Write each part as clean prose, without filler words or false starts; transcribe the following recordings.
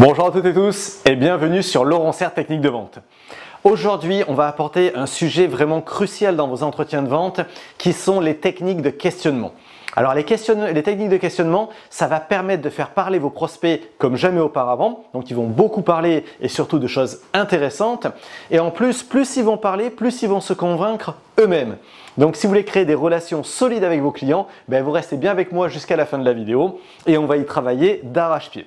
Bonjour à toutes et tous et bienvenue sur Laurent Serre Technique de Vente. Aujourd'hui, on va apporter un sujet vraiment crucial dans vos entretiens de vente qui sont les techniques de questionnement. Alors les techniques de questionnement, ça va permettre de faire parler vos prospects comme jamais auparavant. Donc ils vont beaucoup parler et surtout de choses intéressantes. Et en plus ils vont parler, plus ils vont se convaincre eux-mêmes. Donc si vous voulez créer des relations solides avec vos clients, vous restez bien avec moi jusqu'à la fin de la vidéo et on va y travailler d'arrache-pied.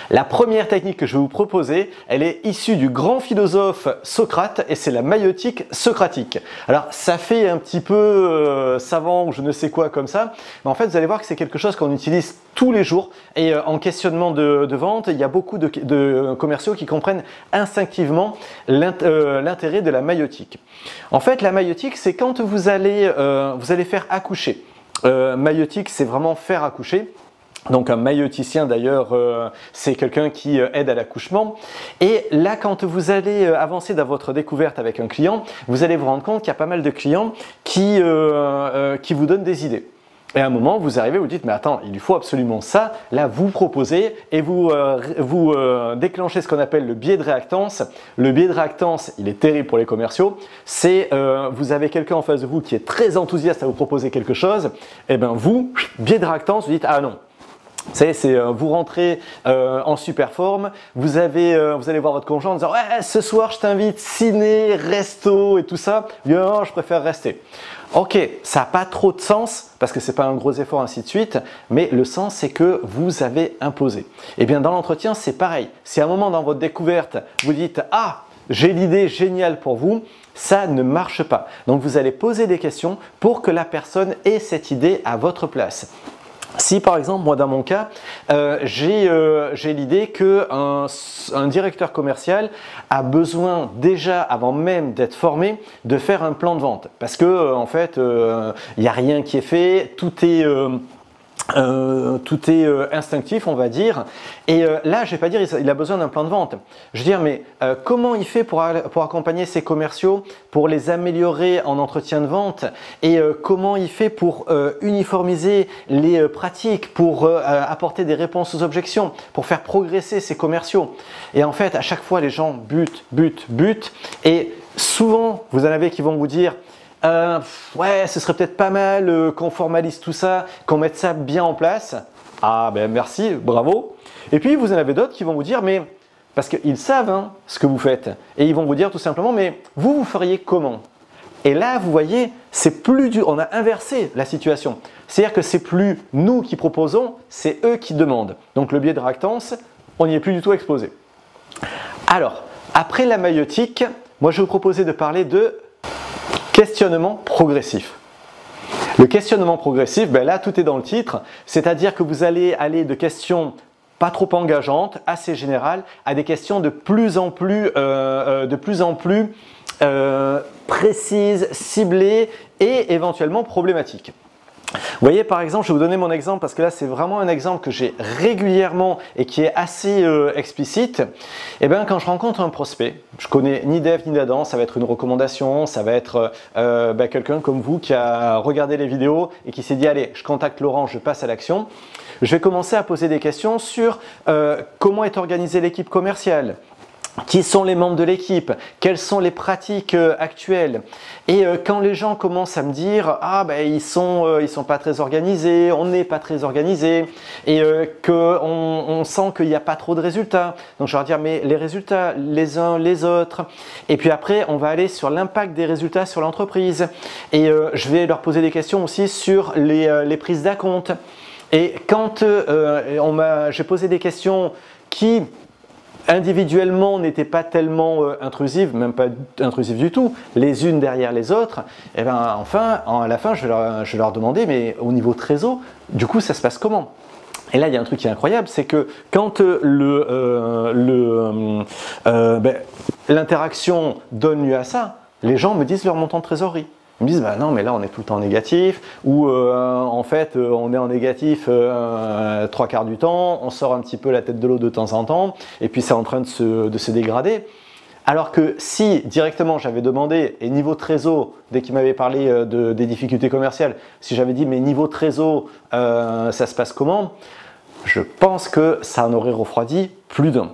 La première technique que je vais vous proposer, elle est issue du grand philosophe Socrate et c'est la maïeutique socratique. Alors ça fait un petit peu savant ou je ne sais quoi comme ça, mais en fait vous allez voir que c'est quelque chose qu'on utilise tous les jours et en questionnement de vente, il y a beaucoup de commerciaux qui comprennent instinctivement l'intérêt de la maïeutique. En fait la maïeutique c'est quand vous allez faire accoucher. Maïeutique c'est vraiment faire accoucher. Donc un maïeuticien d'ailleurs, c'est quelqu'un qui aide à l'accouchement. Et là, quand vous allez avancer dans votre découverte avec un client, vous allez vous rendre compte qu'il y a pas mal de clients qui vous donnent des idées. Et à un moment, vous arrivez, vous dites, mais attends, il lui faut absolument ça. Là, vous proposez et vous déclenchez ce qu'on appelle le biais de réactance. Le biais de réactance, il est terrible pour les commerciaux. C'est, vous avez quelqu'un en face de vous qui est très enthousiaste à vous proposer quelque chose. Et bien vous, biais de réactance, vous dites, ah non. Vous rentrez en super forme, vous allez voir votre conjoint en disant ouais, ce soir je t'invite ciné, resto et tout ça. Non, je préfère rester. Ok, ça n'a pas trop de sens parce que c'est pas un gros effort ainsi de suite, mais le sens c'est que vous avez imposé. Et bien dans l'entretien c'est pareil. Si à un moment dans votre découverte vous dites ah j'ai l'idée géniale pour vous, ça ne marche pas. Donc vous allez poser des questions pour que la personne ait cette idée à votre place. Si par exemple, moi dans mon cas, j'ai l'idée qu'un directeur commercial a besoin déjà, avant même d'être formé, de faire un plan de vente. Parce que en fait, il n'y a rien qui est fait, tout est instinctif, on va dire. Et là, je vais pas dire il a besoin d'un plan de vente. Je veux dire, mais comment il fait pour accompagner ses commerciaux, pour les améliorer en entretien de vente et comment il fait pour uniformiser les pratiques, pour apporter des réponses aux objections, pour faire progresser ses commerciaux. Et en fait, à chaque fois, les gens butent. Et souvent, vous en avez qui vont vous dire ouais, ce serait peut-être pas mal qu'on formalise tout ça, qu'on mette ça bien en place. Ah ben merci, bravo. Et puis vous en avez d'autres qui vont vous dire, mais parce qu'ils savent ce que vous faites, et ils vont vous dire tout simplement, mais vous feriez comment? Et là, vous voyez, c'est plus dur. On a inversé la situation. C'est-à-dire que c'est plus nous qui proposons, c'est eux qui demandent. Donc le biais de réactance, on n'y est plus du tout exposé. Alors, après la maïeutique, moi je vais vous proposer de parler de questionnement progressif. Le questionnement progressif, là tout est dans le titre, c'est-à-dire que vous allez aller de questions pas trop engageantes, assez générales, à des questions de plus en plus précises, ciblées et éventuellement problématiques. Vous voyez par exemple, je vais vous donner mon exemple parce que là c'est vraiment un exemple que j'ai régulièrement et qui est assez explicite. Et bien quand je rencontre un prospect, je connais ni d'Ève ni d'Adam, ça va être une recommandation, ça va être quelqu'un comme vous qui a regardé les vidéos et qui s'est dit allez, je contacte Laurent, je passe à l'action. Je vais commencer à poser des questions sur comment est organisée l'équipe commerciale. Qui sont les membres de l'équipe? Quelles sont les pratiques actuelles? Et quand les gens commencent à me dire ah ils sont pas très organisés, on n'est pas très organisé et qu'on sent qu'il n'y a pas trop de résultats. Donc je vais leur dire mais les résultats les uns les autres. Et puis après on va aller sur l'impact des résultats sur l'entreprise. Et je vais leur poser des questions aussi sur les prises d'acompte. Et quand j'ai posé des questions qui individuellement n'étaient pas tellement intrusives, même pas intrusives du tout, les unes derrière les autres, et bien enfin, à la fin, je vais leur demander, mais au niveau trésor, du coup, ça se passe comment? Et là, il y a un truc qui est incroyable, c'est que quand l'interaction donne lieu à ça, les gens me disent leur montant de trésorerie. Ils me disent non mais là on est tout le temps négatif ou en fait on est en négatif trois quarts du temps, on sort un petit peu la tête de l'eau de temps en temps et puis c'est en train de se dégrader. Alors que si directement j'avais demandé et niveau trésor, dès qu'il m'avait parlé des difficultés commerciales, si j'avais dit mais niveau trésor ça se passe comment? je pense que ça en aurait refroidi plus d'un.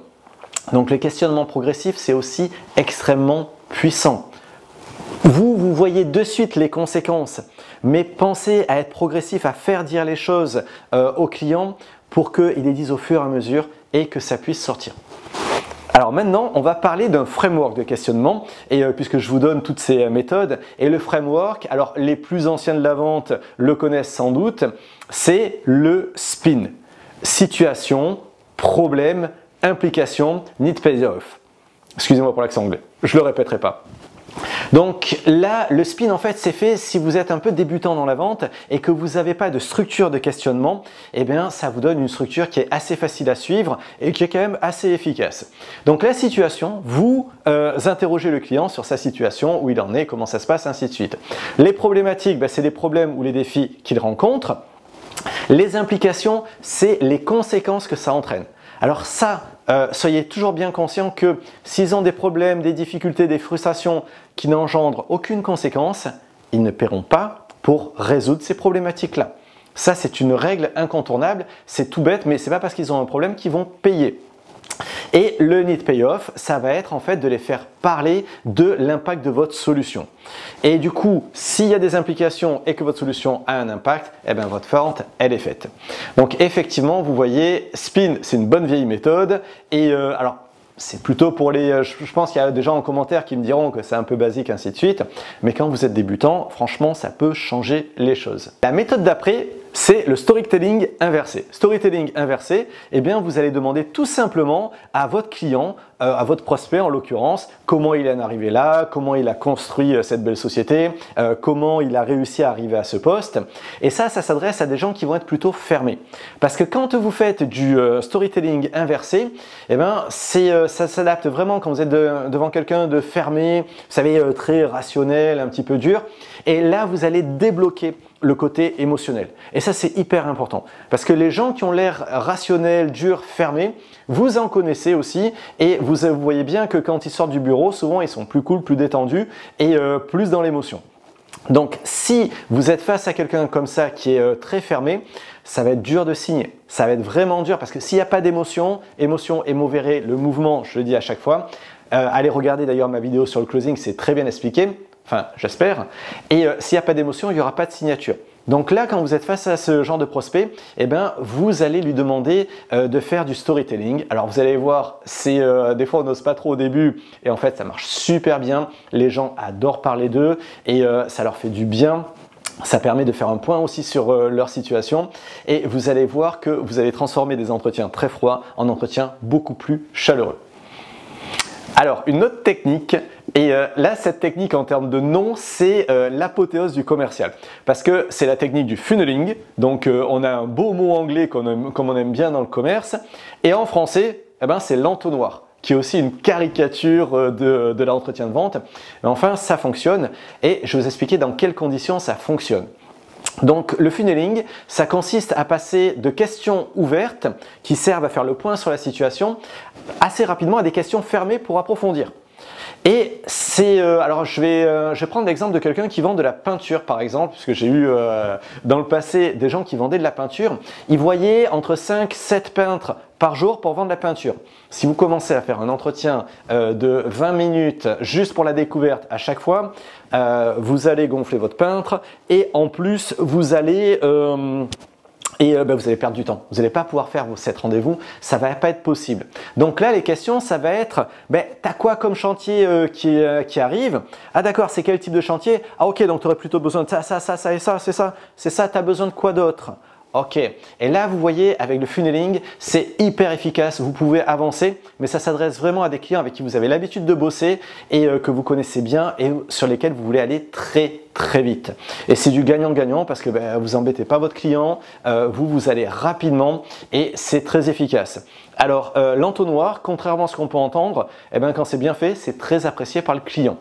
Donc les questionnements progressifs, c'est aussi extrêmement puissant. Vous voyez de suite les conséquences, mais pensez à être progressif, à faire dire les choses aux clients pour qu'ils les disent au fur et à mesure et que ça puisse sortir. Alors maintenant, on va parler d'un framework de questionnement, et puisque je vous donne toutes ces méthodes, et le framework, alors les plus anciens de la vente le connaissent sans doute, c'est le SPIN. Situation, problème, implication, need payoff. Excusez-moi pour l'accent anglais, je ne le répéterai pas. Donc là, le SPIN en fait c'est fait si vous êtes un peu débutant dans la vente et que vous n'avez pas de structure de questionnement, eh bien ça vous donne une structure qui est assez facile à suivre et qui est quand même assez efficace. Donc la situation, vous interrogez le client sur sa situation, où il en est, comment ça se passe, ainsi de suite. Les problématiques, c'est les problèmes ou les défis qu'il rencontre. Les implications, c'est les conséquences que ça entraîne. Alors ça, soyez toujours bien conscient que s'ils ont des problèmes, des difficultés, des frustrations qui n'engendrent aucune conséquence, ils ne paieront pas pour résoudre ces problématiques-là. Ça, c'est une règle incontournable, c'est tout bête, mais ce n'est pas parce qu'ils ont un problème qu'ils vont payer. Et le need payoff, ça va être en fait de les faire parler de l'impact de votre solution. Et du coup, s'il y a des implications et que votre solution a un impact, eh bien votre vente, elle est faite. Donc effectivement, vous voyez, SPIN, c'est une bonne vieille méthode. Et alors, c'est plutôt pour les... Je pense qu'il y a des gens en commentaire qui me diront que c'est un peu basique, ainsi de suite. Mais quand vous êtes débutant, franchement, ça peut changer les choses. La méthode d'après, c'est le storytelling inversé. Storytelling inversé, eh bien vous allez demander tout simplement à votre client, à votre prospect en l'occurrence, comment il en est arrivé là, comment il a construit cette belle société, comment il a réussi à arriver à ce poste. Et ça s'adresse à des gens qui vont être plutôt fermés. Parce que quand vous faites du storytelling inversé, eh bien ça s'adapte vraiment quand vous êtes devant quelqu'un de fermé, vous savez, très rationnel, un petit peu dur. Et là, vous allez débloquer le côté émotionnel. Et ça, c'est hyper important. Parce que les gens qui ont l'air rationnels, durs, fermés, vous en connaissez aussi. Et vous voyez bien que quand ils sortent du bureau, souvent, ils sont plus cool, plus détendus et plus dans l'émotion. Donc, si vous êtes face à quelqu'un comme ça qui est très fermé, ça va être dur de signer. Ça va être vraiment dur parce que s'il n'y a pas d'émotion, émotion et mot verré, le mouvement, je le dis à chaque fois. Allez regarder d'ailleurs ma vidéo sur le closing, c'est très bien expliqué. Enfin, j'espère. Et s'il n'y a pas d'émotion, il n'y aura pas de signature. Donc là, quand vous êtes face à ce genre de prospect, eh bien, vous allez lui demander de faire du storytelling. Alors, vous allez voir, des fois, on n'ose pas trop au début. Et en fait, ça marche super bien. Les gens adorent parler d'eux et ça leur fait du bien. Ça permet de faire un point aussi sur leur situation. Et vous allez voir que vous allez transformer des entretiens très froids en entretiens beaucoup plus chaleureux. Alors, une autre technique, et là, cette technique en termes de nom, c'est l'apothéose du commercial. Parce que c'est la technique du funneling. Donc, on a un beau mot anglais comme on aime bien dans le commerce. Et en français, eh ben, c'est l'entonnoir, qui est aussi une caricature de l'entretien de vente. Mais enfin, ça fonctionne. Et je vais vous expliquer dans quelles conditions ça fonctionne. Donc le funneling, ça consiste à passer de questions ouvertes qui servent à faire le point sur la situation assez rapidement à des questions fermées pour approfondir. Et c'est, alors je vais prendre l'exemple de quelqu'un qui vend de la peinture par exemple, puisque j'ai eu dans le passé des gens qui vendaient de la peinture. Ils voyaient entre 5 et 7 peintres par jour pour vendre la peinture. Si vous commencez à faire un entretien de 20 minutes juste pour la découverte à chaque fois, vous allez gonfler votre peintre et en plus vous allez... vous allez perdre du temps. Vous n'allez pas pouvoir faire vos 7 rendez-vous, ça ne va pas être possible. Donc là, les questions, ça va être, t'as quoi comme chantier qui arrive? Ah d'accord, c'est quel type de chantier? Ah ok, donc tu aurais plutôt besoin de ça, ça, ça, ça et ça, c'est ça, tu as besoin de quoi d'autre? Ok, et là vous voyez avec le funneling, c'est hyper efficace, vous pouvez avancer, mais ça s'adresse vraiment à des clients avec qui vous avez l'habitude de bosser et que vous connaissez bien et sur lesquels vous voulez aller très très vite. Et c'est du gagnant-gagnant parce que vous embêtez pas votre client, vous allez rapidement et c'est très efficace. Alors l'entonnoir, contrairement à ce qu'on peut entendre, quand c'est bien fait, c'est très apprécié par le client.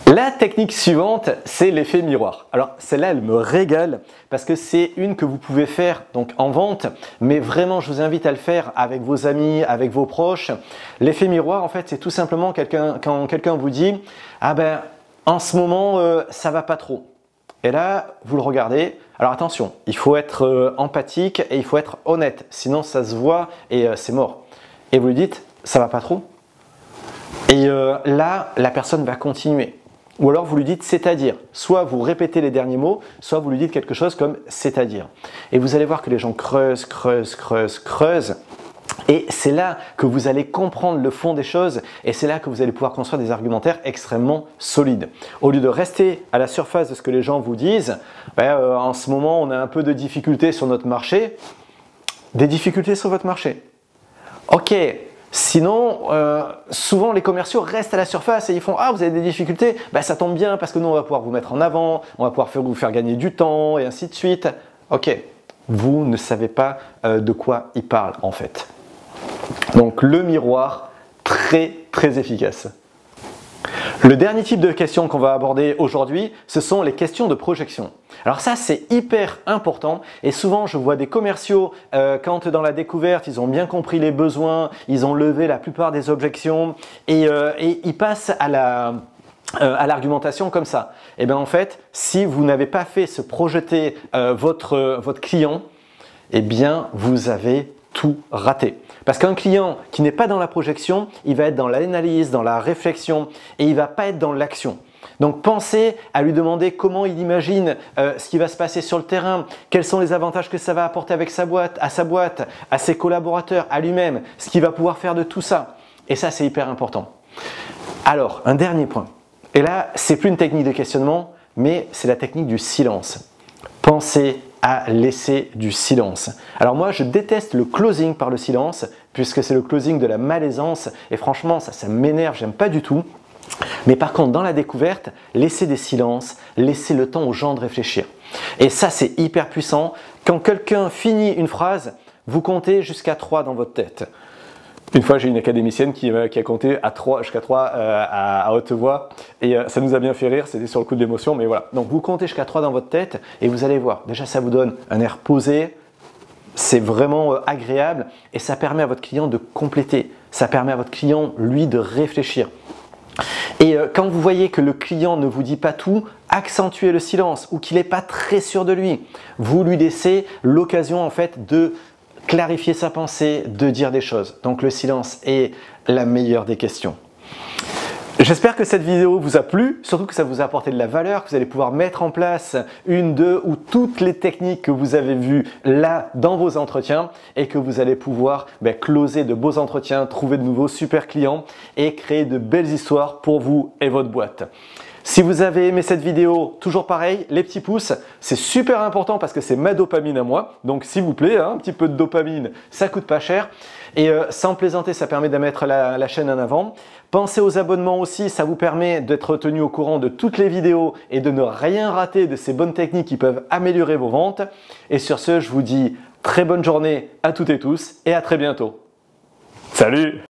La technique suivante, c'est l'effet miroir. Alors celle-là, elle me régale parce que c'est une que vous pouvez faire donc en vente, mais vraiment je vous invite à le faire avec vos amis, avec vos proches. L'effet miroir, en fait, c'est tout simplement quand quelqu'un vous dit « Ah en ce moment, ça va pas trop ». Et là, vous le regardez, Alors attention, il faut être empathique et il faut être honnête, sinon ça se voit et c'est mort. Et vous lui dites, ça va pas trop? Et là, la personne va continuer. Ou alors vous lui dites c'est-à-dire. Soit vous répétez les derniers mots, soit vous lui dites quelque chose comme c'est-à-dire. Et vous allez voir que les gens creusent. Et c'est là que vous allez comprendre le fond des choses et c'est là que vous allez pouvoir construire des argumentaires extrêmement solides. Au lieu de rester à la surface de ce que les gens vous disent, en ce moment on a un peu de difficultés sur notre marché. Des difficultés sur votre marché? Ok. Sinon, souvent les commerciaux restent à la surface et ils font « Ah, vous avez des difficultés, ça tombe bien parce que nous on va pouvoir vous mettre en avant, on va pouvoir vous faire gagner du temps et ainsi de suite. » Ok, vous ne savez pas de quoi ils parlent en fait. Donc le miroir, très efficace. Le dernier type de questions qu'on va aborder aujourd'hui, ce sont les questions de projection. Alors ça, c'est hyper important et souvent je vois des commerciaux, quand dans la découverte, ils ont bien compris les besoins, ils ont levé la plupart des objections et ils passent à l'argumentation comme ça. Et bien en fait, si vous n'avez pas fait se projeter votre client, eh bien vous avez tout raté. Parce qu'un client qui n'est pas dans la projection, il va être dans l'analyse, dans la réflexion et il ne va pas être dans l'action. Donc pensez à lui demander comment il imagine ce qui va se passer sur le terrain, quels sont les avantages que ça va apporter avec sa boîte, à ses collaborateurs, à lui-même, ce qu'il va pouvoir faire de tout ça. Et ça, c'est hyper important. Alors, un dernier point. Et là, c'est plus une technique de questionnement, mais c'est la technique du silence. Pensez à laisser du silence. Alors moi, je déteste le closing par le silence, puisque c'est le closing de la malaisance, et franchement, ça m'énerve, j'aime pas du tout. Mais par contre, dans la découverte, laissez des silences, laissez le temps aux gens de réfléchir. Et ça, c'est hyper puissant. Quand quelqu'un finit une phrase, vous comptez jusqu'à 3 dans votre tête. Une fois, j'ai une académicienne qui a compté jusqu'à 3 à haute voix et ça nous a bien fait rire, c'était sur le coup de l'émotion, mais voilà. Donc vous comptez jusqu'à 3 dans votre tête et vous allez voir, déjà ça vous donne un air posé, c'est vraiment agréable et ça permet à votre client de compléter, ça permet à votre client, lui, de réfléchir. Et quand vous voyez que le client ne vous dit pas tout, accentuez le silence ou qu'il n'est pas très sûr de lui. Vous lui laissez l'occasion en fait de clarifier sa pensée, de dire des choses. Donc le silence est la meilleure des questions. J'espère que cette vidéo vous a plu, surtout que ça vous a apporté de la valeur, que vous allez pouvoir mettre en place une, deux ou toutes les techniques que vous avez vues là dans vos entretiens et que vous allez pouvoir closer de beaux entretiens, trouver de nouveaux super clients et créer de belles histoires pour vous et votre boîte. Si vous avez aimé cette vidéo, toujours pareil, les petits pouces, c'est super important parce que c'est ma dopamine à moi. Donc s'il vous plaît, un petit peu de dopamine, ça coûte pas cher. Et sans plaisanter, ça permet de mettre la chaîne en avant. Pensez aux abonnements aussi, ça vous permet d'être tenu au courant de toutes les vidéos et de ne rien rater de ces bonnes techniques qui peuvent améliorer vos ventes. Et sur ce, je vous dis très bonne journée à toutes et tous et à très bientôt. Salut!